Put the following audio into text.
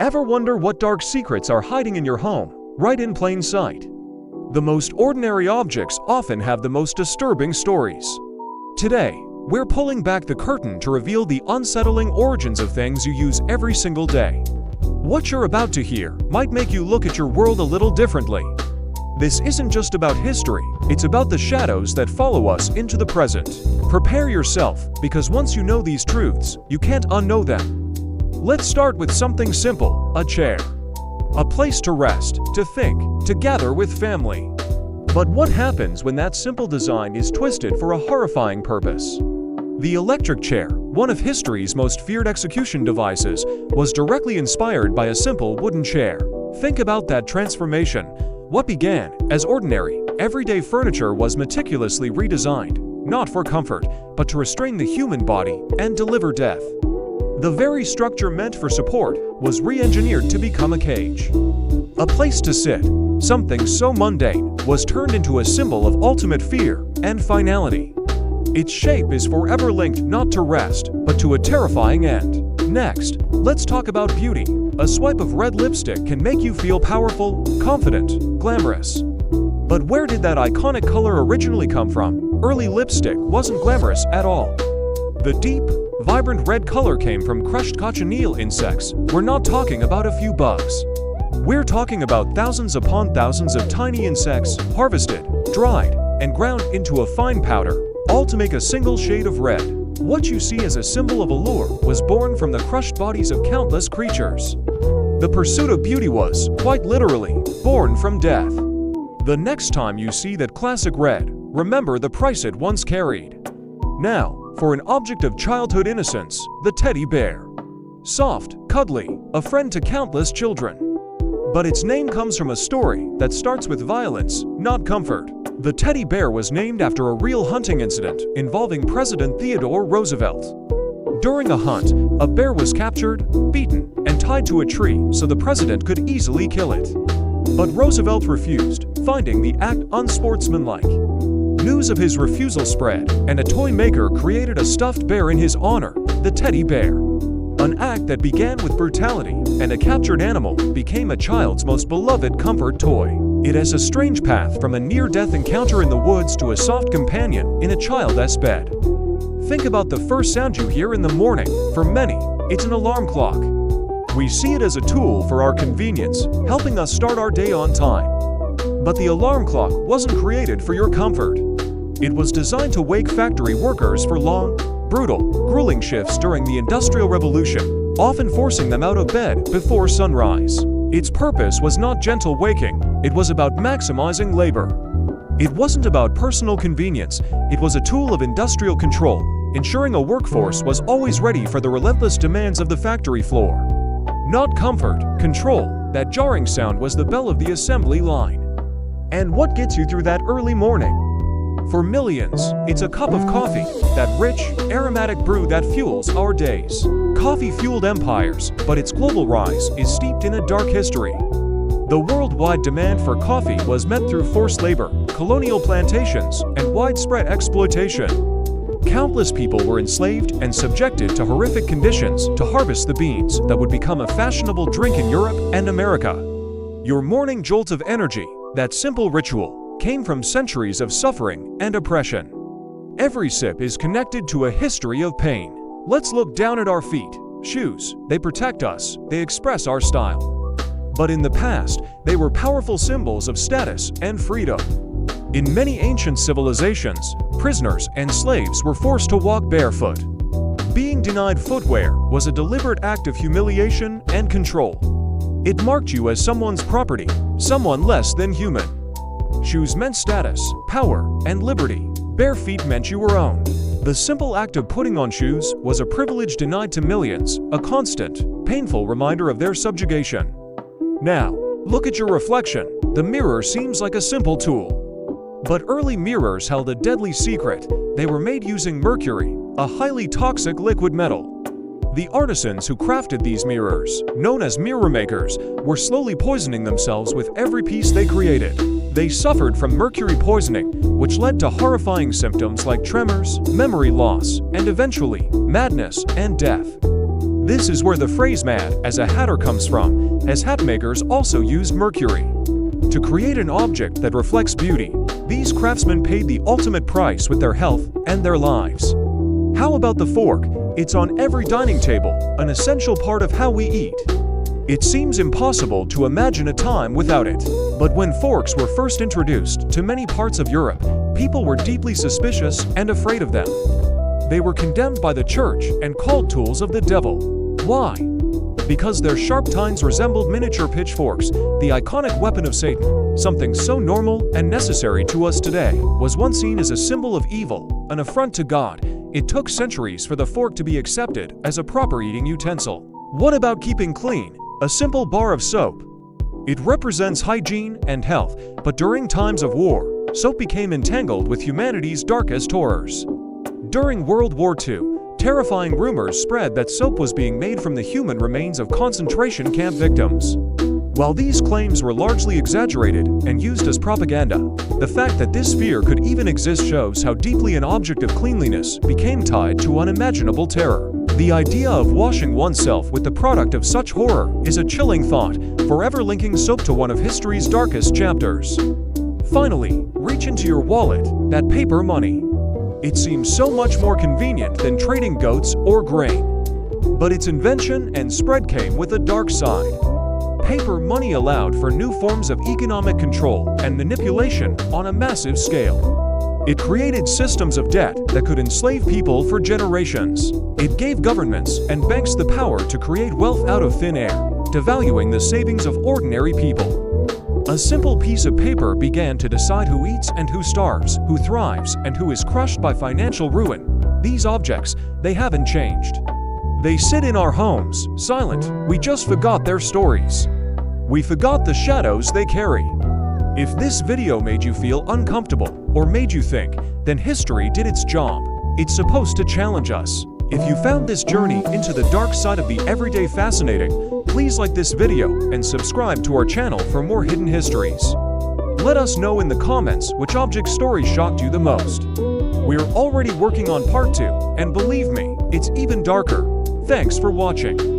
Ever wonder what dark secrets are hiding in your home, right in plain sight? The most ordinary objects often have the most disturbing stories. Today, we're pulling back the curtain to reveal the unsettling origins of things you use every single day. What you're about to hear might make you look at your world a little differently. This isn't just about history, it's about the shadows that follow us into the present. Prepare yourself, because once you know these truths, you can't unknow them. Let's start with something simple, a chair. A place to rest, to think, to gather with family. But what happens when that simple design is twisted for a horrifying purpose? The electric chair, one of history's most feared execution devices, was directly inspired by a simple wooden chair. Think about that transformation. What began as ordinary, everyday furniture was meticulously redesigned, not for comfort, but to restrain the human body and deliver death. The very structure meant for support was re-engineered to become a cage. A place to sit, something so mundane, was turned into a symbol of ultimate fear and finality. Its shape is forever linked not to rest, but to a terrifying end. Next, let's talk about beauty. A swipe of red lipstick can make you feel powerful, confident, glamorous. But where did that iconic color originally come from? Early lipstick wasn't glamorous at all. The deep, vibrant red color came from crushed cochineal insects. We're not talking about a few bugs. We're talking about thousands upon thousands of tiny insects, harvested, dried, and ground into a fine powder, all to make a single shade of red. What you see as a symbol of allure was born from the crushed bodies of countless creatures. The pursuit of beauty was, quite literally, born from death. The next time you see that classic red, remember the price it once carried. Now, for an object of childhood innocence, the teddy bear. Soft, cuddly, a friend to countless children. But its name comes from a story that starts with violence, not comfort. The teddy bear was named after a real hunting incident involving President Theodore Roosevelt. During a hunt, a bear was captured, beaten, and tied to a tree so the president could easily kill it. But Roosevelt refused, finding the act unsportsmanlike. News of his refusal spread, and a toy maker created a stuffed bear in his honor, the teddy bear. An act that began with brutality, and a captured animal became a child's most beloved comfort toy. It has a strange path from a near-death encounter in the woods to a soft companion in a child's bed. Think about the first sound you hear in the morning. For many, it's an alarm clock. We see it as a tool for our convenience, helping us start our day on time. But the alarm clock wasn't created for your comfort. It was designed to wake factory workers for long, brutal, grueling shifts during the Industrial Revolution, often forcing them out of bed before sunrise. Its purpose was not gentle waking, it was about maximizing labor. It wasn't about personal convenience, it was a tool of industrial control, ensuring a workforce was always ready for the relentless demands of the factory floor. Not comfort, control. That jarring sound was the bell of the assembly line. And what gets you through that early morning? For millions, it's a cup of coffee, that rich, aromatic brew that fuels our days. Coffee fueled empires, but its global rise is steeped in a dark history. The worldwide demand for coffee was met through forced labor, colonial plantations, and widespread exploitation. Countless people were enslaved and subjected to horrific conditions to harvest the beans that would become a fashionable drink in Europe and America. Your morning jolt of energy, that simple ritual, came from centuries of suffering and oppression. Every sip is connected to a history of pain. Let's look down at our feet. Shoes, they protect us, they express our style. But in the past, they were powerful symbols of status and freedom. In many ancient civilizations, prisoners and slaves were forced to walk barefoot. Being denied footwear was a deliberate act of humiliation and control. It marked you as someone's property, someone less than human. Shoes meant status, power, and liberty. Bare feet meant you were owned. The simple act of putting on shoes was a privilege denied to millions, a constant, painful reminder of their subjugation. Now, look at your reflection. The mirror seems like a simple tool. But early mirrors held a deadly secret. They were made using mercury, a highly toxic liquid metal. The artisans who crafted these mirrors, known as mirror makers, were slowly poisoning themselves with every piece they created. They suffered from mercury poisoning, which led to horrifying symptoms like tremors, memory loss, and eventually, madness and death. This is where the phrase "mad as a hatter" comes from, as hat makers also used mercury. To create an object that reflects beauty, these craftsmen paid the ultimate price with their health and their lives. How about the fork? It's on every dining table, an essential part of how we eat. It seems impossible to imagine a time without it. But when forks were first introduced to many parts of Europe, people were deeply suspicious and afraid of them. They were condemned by the church and called tools of the devil. Why? Because their sharp tines resembled miniature pitchforks, the iconic weapon of Satan. Something so normal and necessary to us today was once seen as a symbol of evil, an affront to God. It took centuries for the fork to be accepted as a proper eating utensil. What about keeping clean? A simple bar of soap. It represents hygiene and health, but during times of war, soap became entangled with humanity's darkest horrors. During World War II, terrifying rumors spread that soap was being made from the human remains of concentration camp victims. While these claims were largely exaggerated and used as propaganda, the fact that this fear could even exist shows how deeply an object of cleanliness became tied to unimaginable terror. The idea of washing oneself with the product of such horror is a chilling thought, forever linking soap to one of history's darkest chapters. Finally, reach into your wallet, that paper money. It seems so much more convenient than trading goats or grain. But its invention and spread came with a dark side. Paper money allowed for new forms of economic control and manipulation on a massive scale. It created systems of debt that could enslave people for generations. It gave governments and banks the power to create wealth out of thin air, devaluing the savings of ordinary people. A simple piece of paper began to decide who eats and who starves, who thrives and who is crushed by financial ruin. These objects, they haven't changed. They sit in our homes, silent. We just forgot their stories. We forgot the shadows they carry. If this video made you feel uncomfortable or made you think, then history did its job. It's supposed to challenge us. If you found this journey into the dark side of the everyday fascinating, please like this video and subscribe to our channel for more hidden histories. Let us know in the comments which object story shocked you the most. We're already working on part 2, and believe me, it's even darker. Thanks for watching.